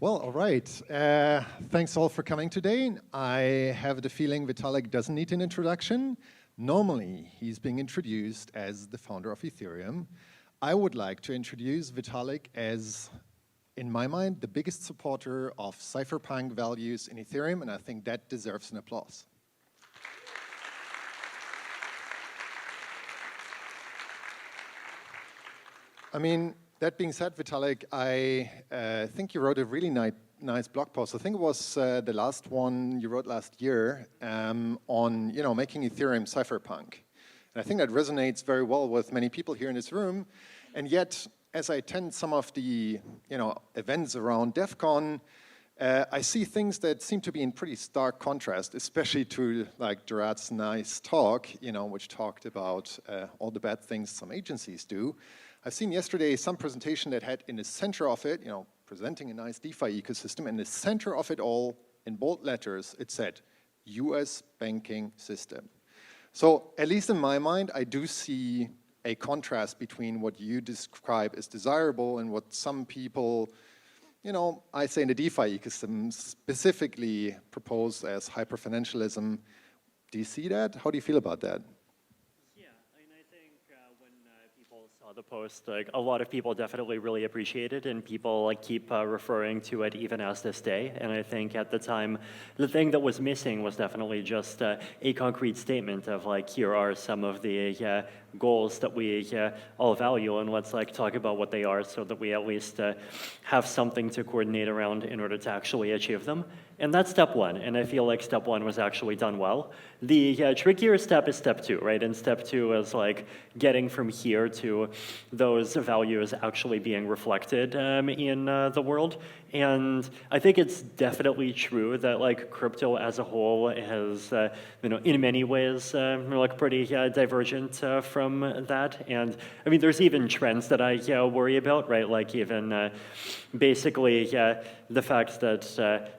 Well, all right. Thanks all for coming today. I have the feeling Vitalik doesn't need an introduction. Normally, he's being introduced as the founder of Ethereum. I would like to introduce Vitalik as, in my mind, the biggest supporter of cypherpunk values in Ethereum, and I think that deserves an applause. I mean, that being said, Vitalik, I think you wrote a really nice blog post. I think it was the last one you wrote last year on making Ethereum cypherpunk. And I think that resonates very well with many people here in this room. And yet, as I attend some of the events around DEF CON, I see things that seem to be in pretty stark contrast, especially to like Gerard's nice talk, which talked about all the bad things some agencies do. I've seen yesterday some presentation that had in the center of it, presenting a nice DeFi ecosystem, and in the center of it all, in bold letters, it said, US banking system. So at least in my mind, I do see a contrast between what you describe as desirable and what some people, I say in the DeFi ecosystem, specifically propose as hyperfinancialism. Do you see that? How do you feel about that? The post, a lot of people definitely really appreciate it, and people keep referring to it even as this day. And I think at the time, the thing that was missing was definitely just a concrete statement of here are some of the goals that we all value, and let's talk about what they are so that we at least have something to coordinate around in order to actually achieve them. And that's step one, and I feel like step one was actually done well. The trickier step is step two, right? And step two is getting from here to those values actually being reflected in the world. And I think it's definitely true that crypto as a whole has, in many ways, pretty divergent from that. And I mean, there's even trends that I worry about, right? Even basically the fact that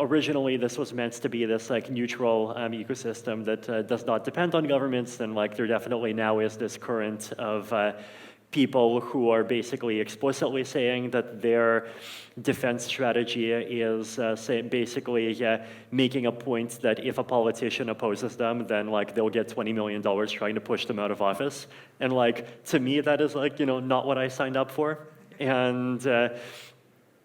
originally this was meant to be this neutral ecosystem that does not depend on governments, and there definitely now is this current of people who are basically explicitly saying that their defense strategy is basically making a point that if a politician opposes them, then they'll get $20 million trying to push them out of office. And to me, that is not what I signed up for. And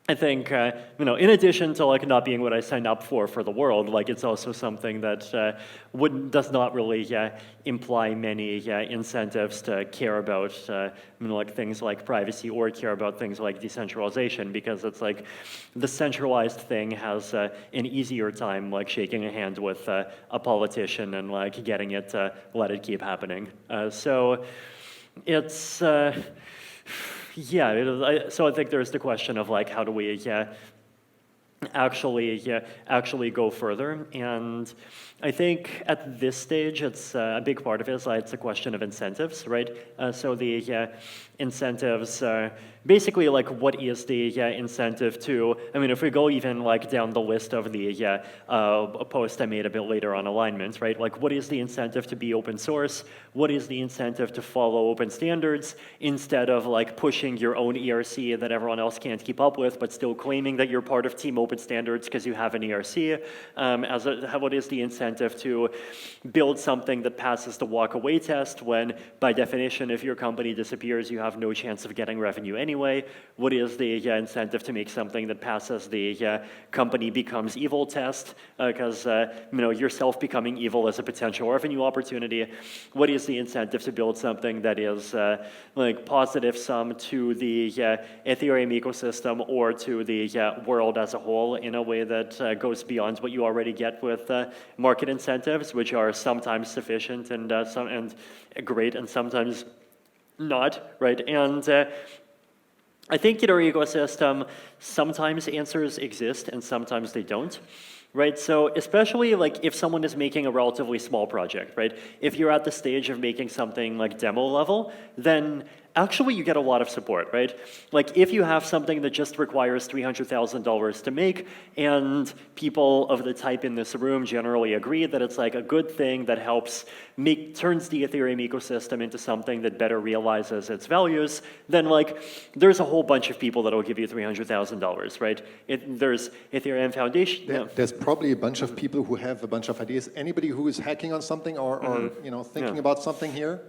I think, in addition to not being what I signed up for the world, it's also something that does not really imply many incentives to care about things like privacy or care about things like decentralization, because it's the centralized thing has an easier time shaking a hand with a politician and getting it to let it keep happening. So it's so I think there's the question of how do we actually go further. And I think at this stage, it's a big part of it is it's a question of incentives, right? So the incentives, basically what is the incentive to, I mean, if we go even down the list of the post I made a bit later on alignment, right? What is the incentive to be open source? What is the incentive to follow open standards instead of pushing your own ERC that everyone else can't keep up with, but still claiming that you're part of Team Open Standards because you have an ERC? What is the incentive to build something that passes the walk-away test when, by definition, if your company disappears, you have no chance of getting revenue anyway? What is the incentive to make something that passes the company becomes evil test because yourself becoming evil is a potential revenue opportunity? What is the incentive to build something that is positive sum to the Ethereum ecosystem or to the world as a whole in a way that goes beyond what you already get with market incentives, which are sometimes sufficient and great and sometimes not, right? And I think in our ecosystem, sometimes answers exist and sometimes they don't. Right, so especially if someone is making a relatively small project, right? If you're at the stage of making something demo level, then actually you get a lot of support, right? Like if you have something that just requires $300,000 to make, and people of the type in this room generally agree that it's like a good thing that helps turns the Ethereum ecosystem into something that better realizes its values, then like there's a whole bunch of people that will give you $300,000, right? There's Ethereum Foundation. There's probably a bunch of people who have a bunch of ideas. Anybody who is hacking on something or thinking about something here?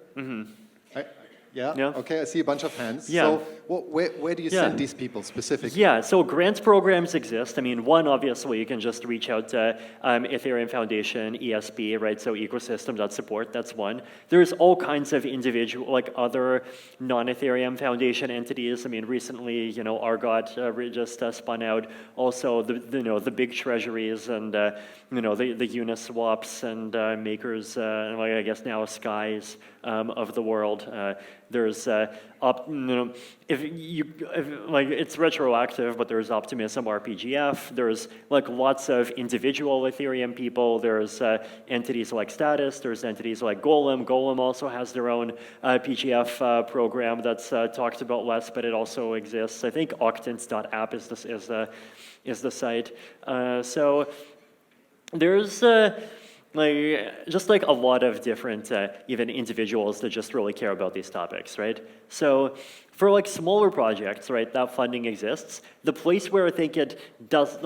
Yeah? Okay, I see a bunch of hands. Yeah. So where do you send these people specifically? Yeah, so grant programs exist. I mean, one, obviously, you can just reach out to Ethereum Foundation, ESP, right? So ecosystem.support, that's one. There's all kinds of individual, like other non-Ethereum Foundation entities. I mean, recently, Argot just spun out. Also, the big treasuries and, the Uniswaps and makers, and I guess now Skies of the world. There's it's retroactive, but there's Optimism RPGF. There's like lots of individual Ethereum people. There's entities like Status. There's entities like Golem. Golem also has their own PGF program that's talked about less, but it also exists. I think Octants.app is the site. So there's just like a lot of different even individuals that just really care about these topics, right? So for like smaller projects, right, that funding exists. The place where I think it does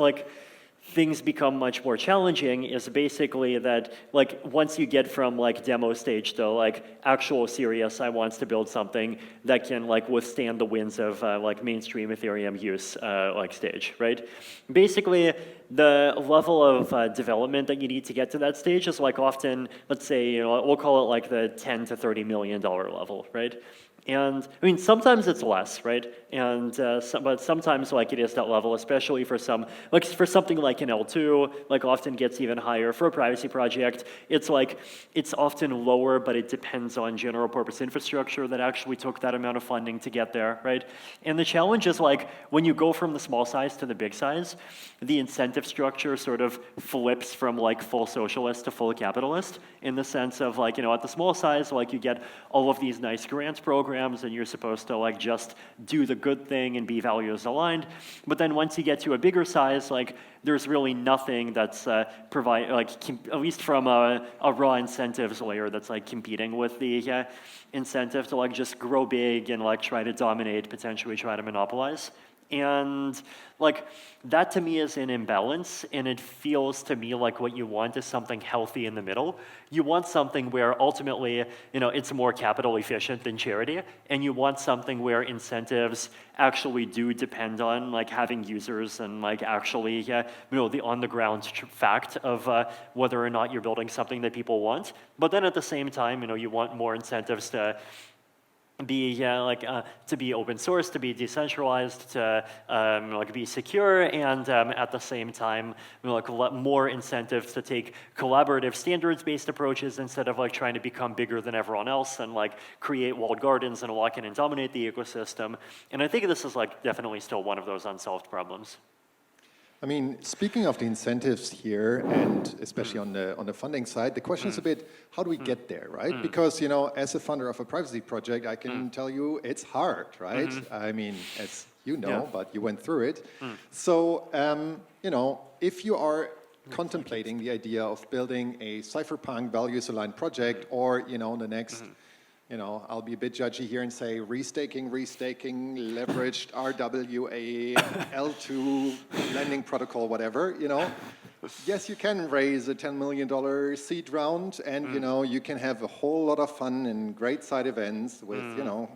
things become much more challenging is basically that like once you get from like demo stage to like actual serious, I want to build something that can like withstand the winds of like mainstream Ethereum use like stage, right? Basically, the level of development that you need to get to that stage is like often, let's say, we'll call it like the $10 to $30 million level, right? And I mean, sometimes it's less, right? And but sometimes like it is that level, especially for some, like for something like an L2, like often gets even higher. For a privacy project, it's like, it's often lower, but it depends on general purpose infrastructure that actually took that amount of funding to get there, right? And the challenge is like, when you go from the small size to the big size, the incentive structure sort of flips from like full socialist to full capitalist in the sense of like, at the small size, like you get all of these nice grants programs and you're supposed to like just do the good thing and be values aligned. But then once you get to a bigger size, like there's really nothing that's at least from a raw incentives layer that's like competing with the incentive to like just grow big and like try to dominate, potentially try to monopolize. And like that to me is an imbalance, and it feels to me like what you want is something healthy in the middle. You want something where ultimately, it's more capital efficient than charity, and you want something where incentives actually do depend on like having users and like actually, the on the ground fact of whether or not you're building something that people want. But then at the same time, you want more incentives to be to be open source, to be decentralized, to be secure, and at the same time more incentives to take collaborative standards-based approaches instead of like trying to become bigger than everyone else and like create walled gardens and lock in and dominate the ecosystem. And I think this is like definitely still one of those unsolved problems. I mean, speaking of the incentives here, and especially on the funding side, the question is a bit, how do we get there, right? Because, as a funder of a privacy project, I can tell you it's hard, right? I mean, as you know, but you went through it. So, if you are contemplating the idea of building a Cypherpunk values-aligned project, or, the next... I'll be a bit judgy here and say restaking, leveraged RWA, L2, lending protocol, whatever, Yes, you can raise a $10 million seed round and, you can have a whole lot of fun and great side events with,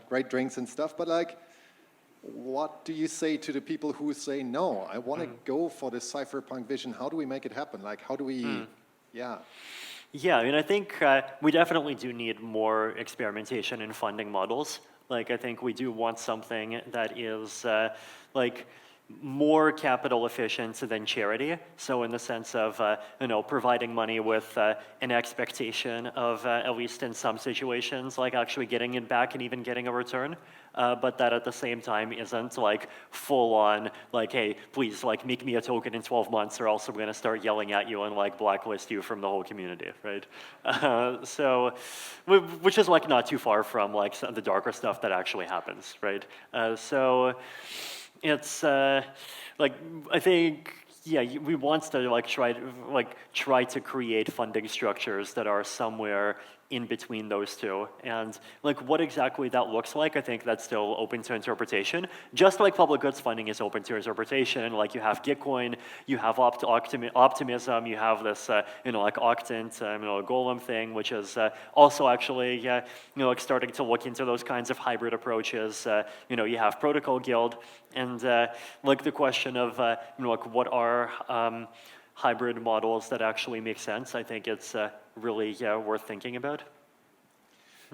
great drinks and stuff. But like, what do you say to the people who say, no, I want to go for this Cypherpunk vision. How do we make it happen? Like, how do we, Yeah, I mean, I think we definitely do need more experimentation in funding models. Like, I think we do want something that is more capital efficient than charity. So in the sense of providing money with an expectation of, at least in some situations, like actually getting it back and even getting a return. But that at the same time isn't like full on, like, hey, please like make me a token in 12 months or else I'm gonna start yelling at you and like blacklist you from the whole community, right? So, which is like not too far from like some of the darker stuff that actually happens, right? So it's like, I think, yeah, we want to like try to create funding structures that are somewhere in between those two. And like what exactly that looks like, I think that's still open to interpretation. Just like public goods funding is open to interpretation, like you have Gitcoin, you have optimism, you have this like Octant, Golem thing, which is also actually like starting to look into those kinds of hybrid approaches. You have Protocol Guild, and like the question of like what are hybrid models that actually make sense. I think it's really worth thinking about.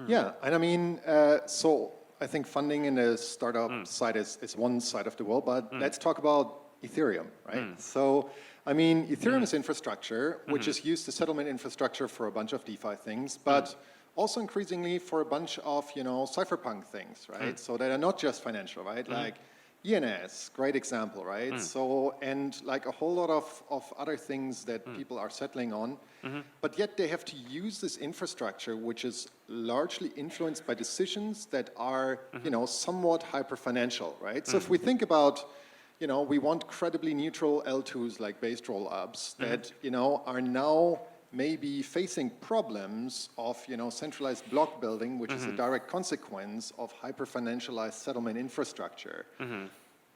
Yeah, and I mean, so I think funding in the startup side is one side of the world, but let's talk about Ethereum, right? So, I mean, Ethereum is infrastructure, which is used as settlement infrastructure for a bunch of DeFi things, but also increasingly for a bunch of, Cypherpunk things, right? So that are not just financial, right? Like ENS, great example, right? So, and like a whole lot of other things that people are settling on, but yet they have to use this infrastructure, which is largely influenced by decisions that are, somewhat hyper-financial, right? So if we think about, we want credibly neutral L2s like based rollups that, are now maybe facing problems of, centralized block building, which is a direct consequence of hyper-financialized settlement infrastructure.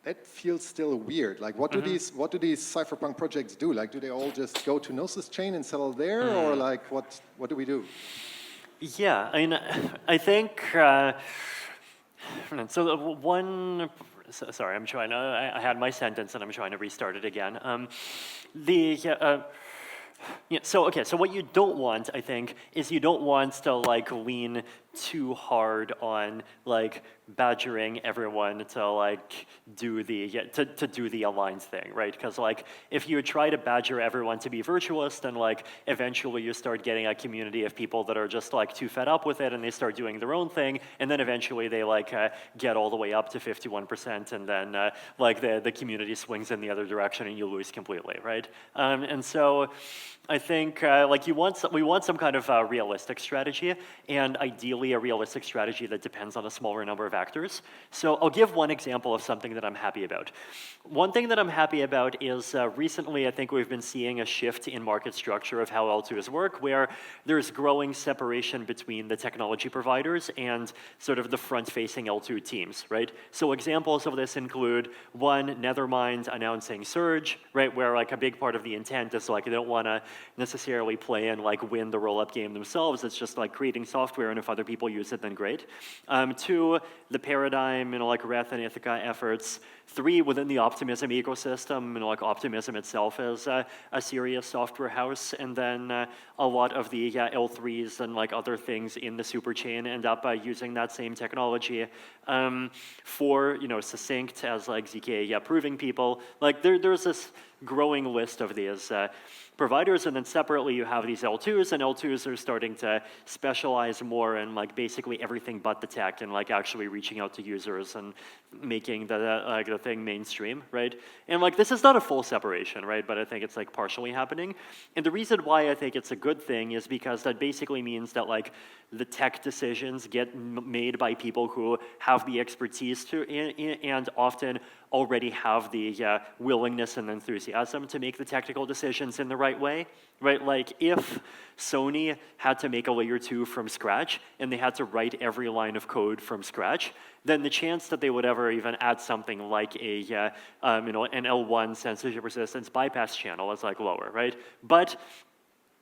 That feels still weird. Like, what do these Cypherpunk projects do? Like, do they all just go to Gnosis chain and settle there, or like, what do we do? Yeah, I mean, I think so. Sorry, I'm trying to. I had my sentence and I'm trying to restart it again. So what you don't want, I think, is you don't want to like lean too hard on like badgering everyone to like do the aligned thing, right? Because like if you try to badger everyone to be virtuous, then like eventually you start getting a community of people that are just like too fed up with it and they start doing their own thing, and then eventually they like get all the way up to 51%, and then like the community swings in the other direction and you lose completely, right? And so I think like we want some kind of realistic strategy, and ideally a realistic strategy that depends on a smaller number of actors. So I'll give one example of something that I'm happy about. One thing that I'm happy about is recently I think we've been seeing a shift in market structure of how L2s work, where there's growing separation between the technology providers and sort of the front-facing L2 teams, right? So examples of this include, one, Nethermind announcing Surge, right, where like a big part of the intent is like they don't want to necessarily play and like win the roll-up game themselves. It's just like creating software, and if other people use it, then great. Two, the Paradigm, like Reth and Ithaca efforts. Three, within the Optimism ecosystem, like Optimism itself is a serious software house, and then a lot of the L3s and like other things in the superchain end up using that same technology. Four, Succinct as like ZK proving people. Like there's this growing list of these providers, and then separately you have these L2s, and L2s are starting to specialize more in like basically everything but the tech, and like actually reaching out to users and making the thing mainstream, right? And like this is not a full separation, right? But I think it's like partially happening. And the reason why I think it's a good thing is because that basically means that like the tech decisions get made by people who have the expertise to and often already have the willingness and enthusiasm to make the technical decisions in the right way, right? Like if Sony had to make a layer 2 from scratch and they had to write every line of code from scratch, then the chance that they would ever even add something like a an L1 censorship resistance bypass channel is like lower, right? But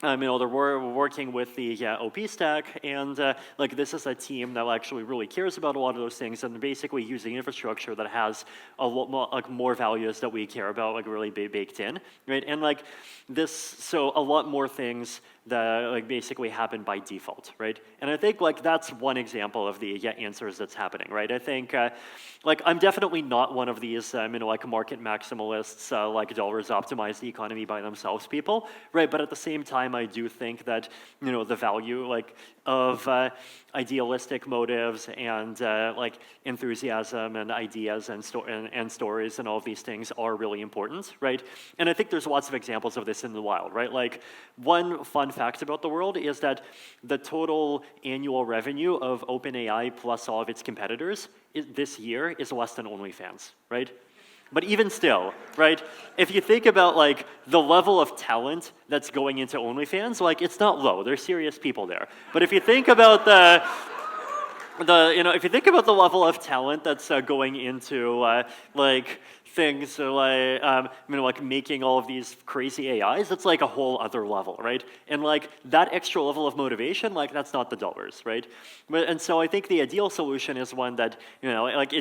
they're working with the OP stack, and like this is a team that actually really cares about a lot of those things, and basically using infrastructure that has a lot more, like more values that we care about, like really baked in, right? And like this, so a lot more things that like basically happen by default, right? And I think like that's one example of the answers that's happening, right? I think like I'm definitely not one of these like market maximalists, like dollars optimize the economy by themselves people, right? But at the same time, I do think that the value like of idealistic motives and like enthusiasm and ideas and stories and all of these things are really important, right? And I think there's lots of examples of this in the wild, right? Like one fun fact about the world is that the total annual revenue of OpenAI plus all of its competitors this year is less than OnlyFans, right? But even still, right, if you think about like the level of talent that's going into OnlyFans, like it's not low, there's serious people there. But if you think about if you think about the level of talent that's going into like things like like making all of these crazy AIs, that's like a whole other level, right? And like that extra level of motivation, like that's not the dollars, right? And so I think the ideal solution is one that like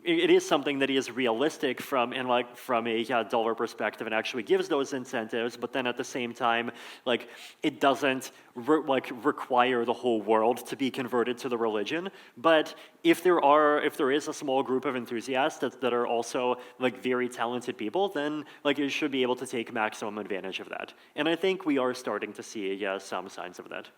it is something that is realistic from a dollar perspective and actually gives those incentives, but then at the same time, like it doesn't require the whole world to be converted to the religion. But if there is a small group of enthusiasts that are also like very talented people, then like you should be able to take maximum advantage of that. And I think we are starting to see some signs of that.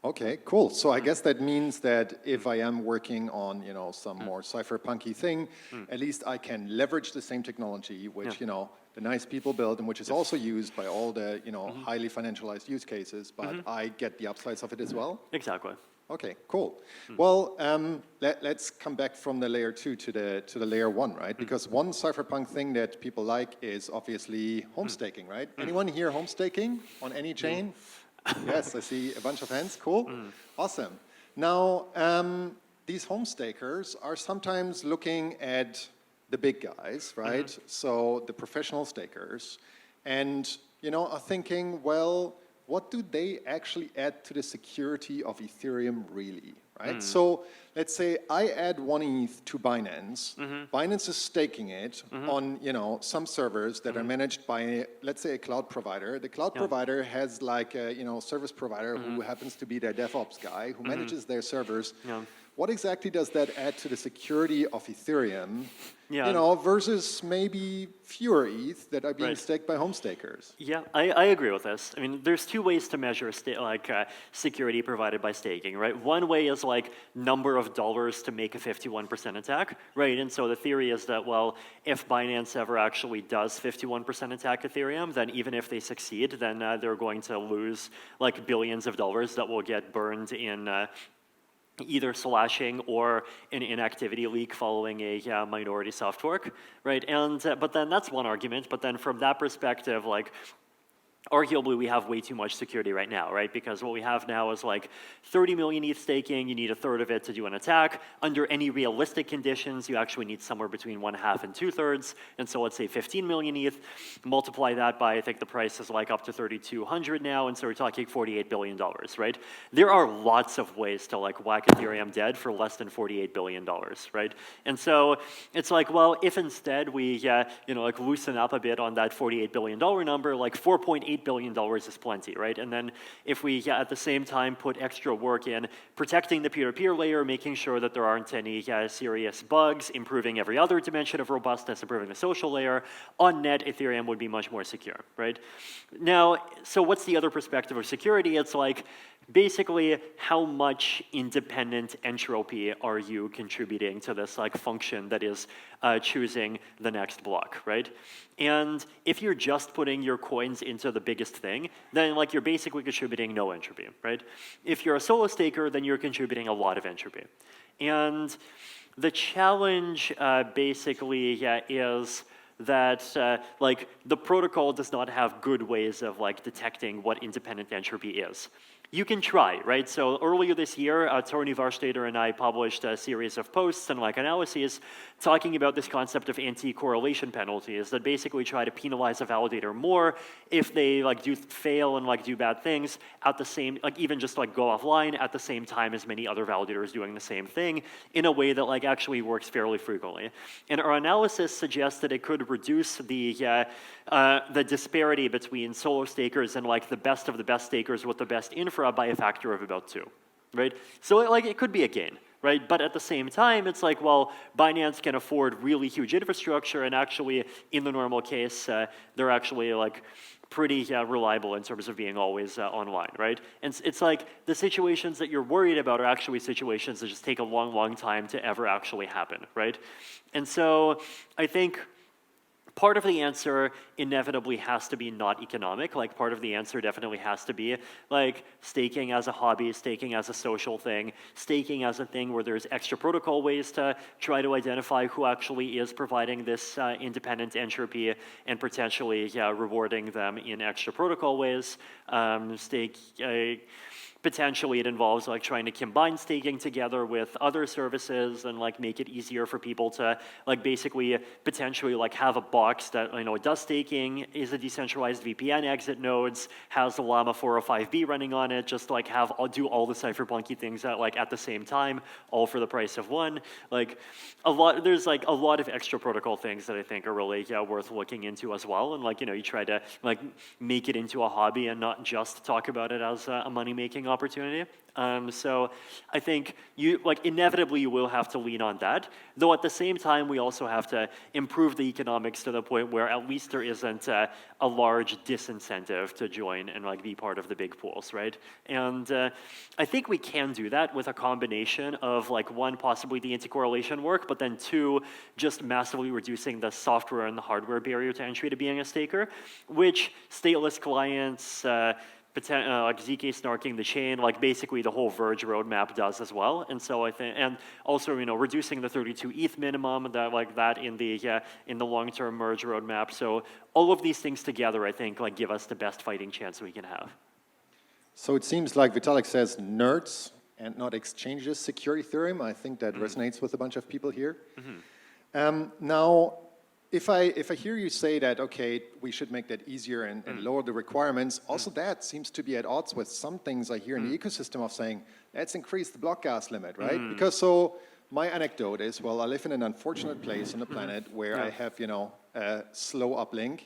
Okay, cool. So I guess that means that if I am working on, some more cypherpunky thing, at least I can leverage the same technology, which, the nice people build and which is also used by all the, highly financialized use cases, but I get the upsides of it as well? Exactly. Okay, cool. Well, let's come back from the layer 2 to the layer 1, right? Because one cypherpunk thing that people like is obviously home staking, right? Anyone here home staking on any chain? Yes, I see a bunch of hands. Cool. Awesome. Now, these home stakers are sometimes looking at the big guys, right? So the professional stakers, and are thinking, well, what do they actually add to the security of Ethereum really, right? So let's say I add 1 ETH to Binance. Binance is staking it on some servers that are managed by, let's say, a cloud provider. The cloud provider has like a service provider who happens to be their DevOps guy who manages their servers. What exactly does that add to the security of Ethereum? Versus maybe fewer ETH that are being staked by home stakers. Yeah, I agree with this. I mean, there's two ways to measure security provided by staking, right? One way is like number of dollars to make a 51% attack, right? And so the theory is that, well, if Binance ever actually does 51% attack Ethereum, then even if they succeed, then they're going to lose like billions of dollars that will get burned in either slashing or an inactivity leak following a minority soft fork, right? And but then that's one argument. But then from that perspective, like arguably we have way too much security right now, right? Because what we have now is like 30 million ETH staking, you need a third of it to do an attack. Under any realistic conditions, you actually need somewhere between 1/2 and 2/3. And so let's say 15 million ETH, multiply that by, I think the price is like up to 3,200 now, and so we're talking $48 billion, right? There are lots of ways to like whack Ethereum dead for less than $48 billion, right? And so it's like, well, if instead we, like loosen up a bit on that $48 billion number, like $4.8 billion is plenty, right? And then if we at the same time put extra work in protecting the peer-to-peer layer, making sure that there aren't any serious bugs, improving every other dimension of robustness, improving the social layer, on net, Ethereum would be much more secure, right? Now, so what's the other perspective of security? It's like, basically, how much independent entropy are you contributing to this like function that is choosing the next block, right? And if you're just putting your coins into the biggest thing, then like you're basically contributing no entropy, right? If you're a solo staker, then you're contributing a lot of entropy. And the challenge basically is that like the protocol does not have good ways of like detecting what independent entropy is. You can try, right? So earlier this year, Tony Varstater and I published a series of posts and like analyses talking about this concept of anti-correlation penalties that basically try to penalize a validator more if they like do fail and like do bad things at the same, like even just like go offline at the same time as many other validators doing the same thing in a way that like actually works fairly frequently. And our analysis suggests that it could reduce the disparity between solo stakers and like the best of the best stakers with the best infra by a factor of about 2, right? So like it could be a gain, right? But at the same time, it's like, well, Binance can afford really huge infrastructure, and actually, in the normal case, they're actually like pretty reliable in terms of being always online, right? And it's like the situations that you're worried about are actually situations that just take a long, long time to ever actually happen, right? And so I think part of the answer inevitably has to be not economic. Like part of the answer definitely has to be like staking as a hobby, staking as a social thing, staking as a thing where there's extra protocol ways to try to identify who actually is providing this independent entropy and potentially rewarding them in extra protocol ways. Potentially it involves like trying to combine staking together with other services and like make it easier for people to like basically potentially like have a box that does staking, is a decentralized VPN exit nodes, has the Llama 405B running on it, just like do all the cypherpunky things at the same time, all for the price of one. Like there's like a lot of extra protocol things that I think are really worth looking into as well. And like you try to like make it into a hobby and not just talk about it as a money-making opportunity. So I think inevitably you will have to lean on that, though at the same time we also have to improve the economics to the point where at least there isn't a large disincentive to join and like be part of the big pools, right? And I think we can do that with a combination of like one, possibly the anti-correlation work, but then two, just massively reducing the software and the hardware barrier to entry to being a staker, which stateless clients, like ZK snarking the chain, like basically the whole Verge roadmap does as well. And so I think, and also reducing the 32 ETH minimum that in the long-term merge roadmap. So all of these things together, I think, like give us the best fighting chance we can have. So it seems like Vitalik says nerds and not exchanges secure Ethereum. I think that resonates with a bunch of people here. Now, if I hear you say that, okay, we should make that easier and lower the requirements, also that seems to be at odds with some things I hear in the ecosystem of saying, let's increase the block gas limit, right? Because so my anecdote is, well, I live in an unfortunate place on the planet where I have, a slow uplink,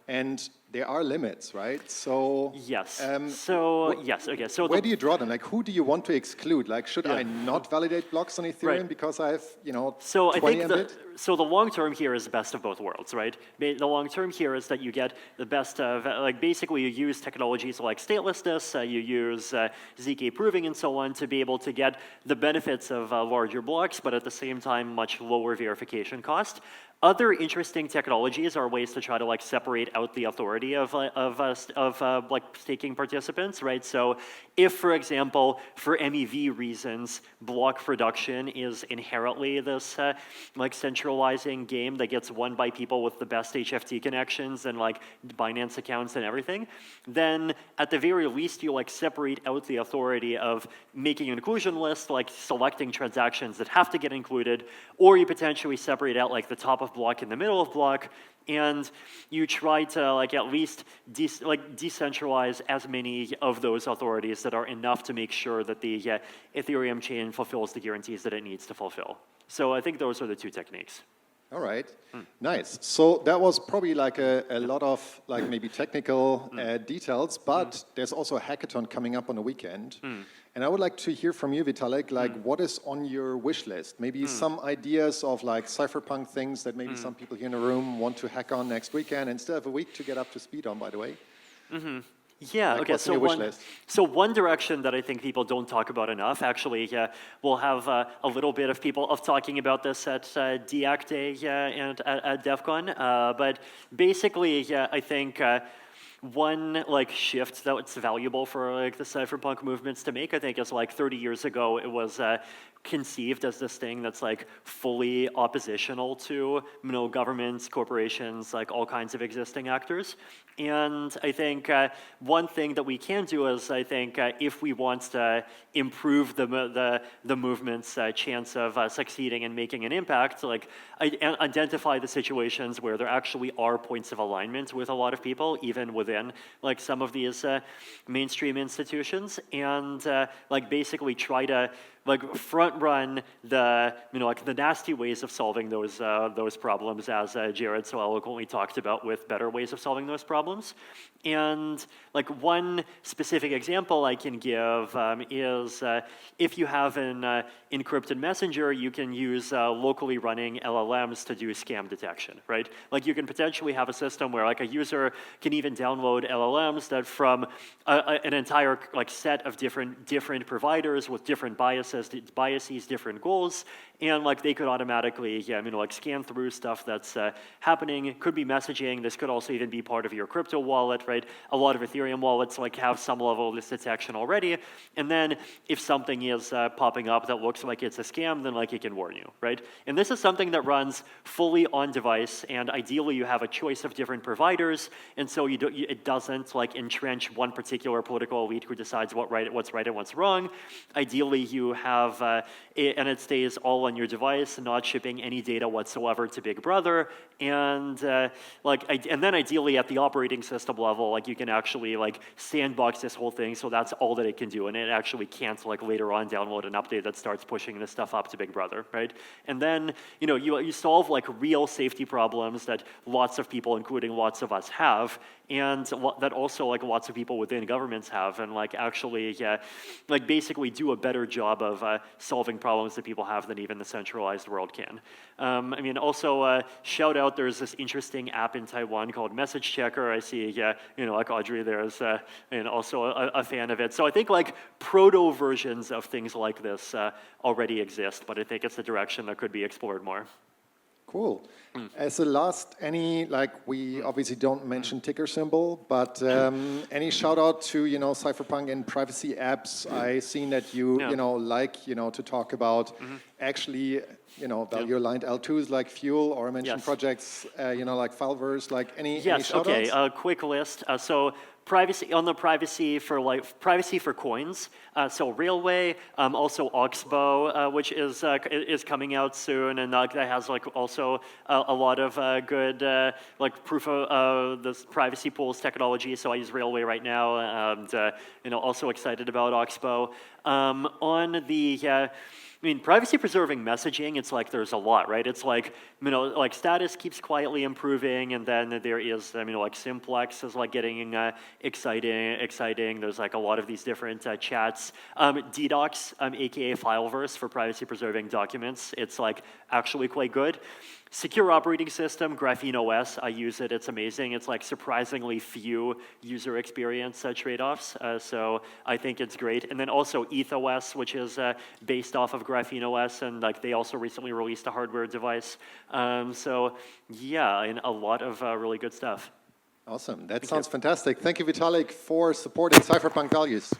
and there are limits, right? So yes. Yes. Okay. So where do you draw them? Like, who do you want to exclude? Like, should I not validate blocks on Ethereum because I have, 20 Mbit? So the long term here is the best of both worlds, right? The long term here is that you get the best of, like basically you use technologies like statelessness, you use ZK proving and so on to be able to get the benefits of larger blocks, but at the same time much lower verification cost. Other interesting technologies are ways to try to like separate out the authority of like staking participants, right? So if, for example, for MEV reasons, block production is inherently this like centralizing game that gets won by people with the best HFT connections and like Binance accounts and everything, then at the very least you like separate out the authority of making an inclusion list, like selecting transactions that have to get included, or you potentially separate out like the top of block in the middle of block, and you try to like at least decentralize as many of those authorities that are enough to make sure that the Ethereum chain fulfills the guarantees that it needs to fulfill. So I think those are the two techniques. All right, nice. So that was probably like a lot of like maybe technical details, but there's also a hackathon coming up on the weekend. And I would like to hear from you, Vitalik, like what is on your wish list? Maybe some ideas of like cypherpunk things that maybe some people here in the room want to hack on next weekend and still have a week to get up to speed on, by the way. Yeah, like okay, so one direction that I think people don't talk about enough, actually, we'll have a little bit of people talking about this at DAC Day and at DEF CON, but basically, I think one like shift that's valuable for like the cypherpunk movements to make, I think, is like 30 years ago, it was conceived as this thing that's like fully oppositional to governments, corporations, like all kinds of existing actors. And I think one thing that we can do is, I think, if we want to improve the movement's chance of succeeding and making an impact, like identify the situations where there actually are points of alignment with a lot of people, even within like some of these mainstream institutions, and like basically try to like front run the like the nasty ways of solving those problems, as Jared so eloquently talked about, with better ways of solving those problems. And like one specific example I can give is if you have an encrypted messenger, you can use locally running LLMs to do scam detection, right? Like you can potentially have a system where like a user can even download LLMs that from an entire like set of different providers with different biases, different goals, and like they could automatically, like scan through stuff that's happening. It could be messaging. This could also even be part of your crypto wallet, right? A lot of Ethereum wallets like have some level of this detection already. And then if something is popping up that looks like it's a scam, then like it can warn you, right? And this is something that runs fully on device, and ideally you have a choice of different providers, and so it doesn't like entrench one particular political elite who decides what's right and what's wrong. Ideally you have and it stays all on your device, not shipping any data whatsoever to Big Brother, and and then ideally at the operating system level, like you can actually like sandbox this whole thing, so that's all that it can do, and it actually can't like later on download an update that starts pushing this stuff up to Big Brother, right? And then you solve like real safety problems that lots of people, including lots of us, have, and that also like lots of people within governments have, and like actually like basically do a better job of solving problems that people have than even the centralized world can. I mean, also shout out, there's this interesting app in Taiwan called Message Checker. I see, like Audrey there is and also a fan of it. So I think like proto versions of things like this already exist, but I think it's a direction that could be explored more. Cool. As a last, we obviously don't mention ticker symbol, but any shout out to, Cypherpunk and privacy apps? I seen that you, to talk about actually, value-aligned L2s like Fuel, or mentioned projects, like Fileverse, like any shout outs? Okay, a quick list. So privacy for coins. So Railway, also Oxbow, which is coming out soon, and that has like also a lot of good like proof of this privacy pools technology. So I use Railway right now, and also excited about Oxbow. On the privacy-preserving messaging, it's like there's a lot, right? It's like, like status keeps quietly improving, and then there is, like Simplex is like getting exciting. There's like a lot of these different chats. DDocs, aka Fileverse for privacy-preserving documents, it's like actually quite good. Secure operating system, Graphene OS, I use it, it's amazing. It's like surprisingly few user experience trade-offs, so I think it's great. And then also EthOS, which is based off of Graphene OS, and like they also recently released a hardware device. So yeah, and a lot of really good stuff. Awesome, that sounds fantastic. Thank you, Vitalik, for supporting Cypherpunk Values.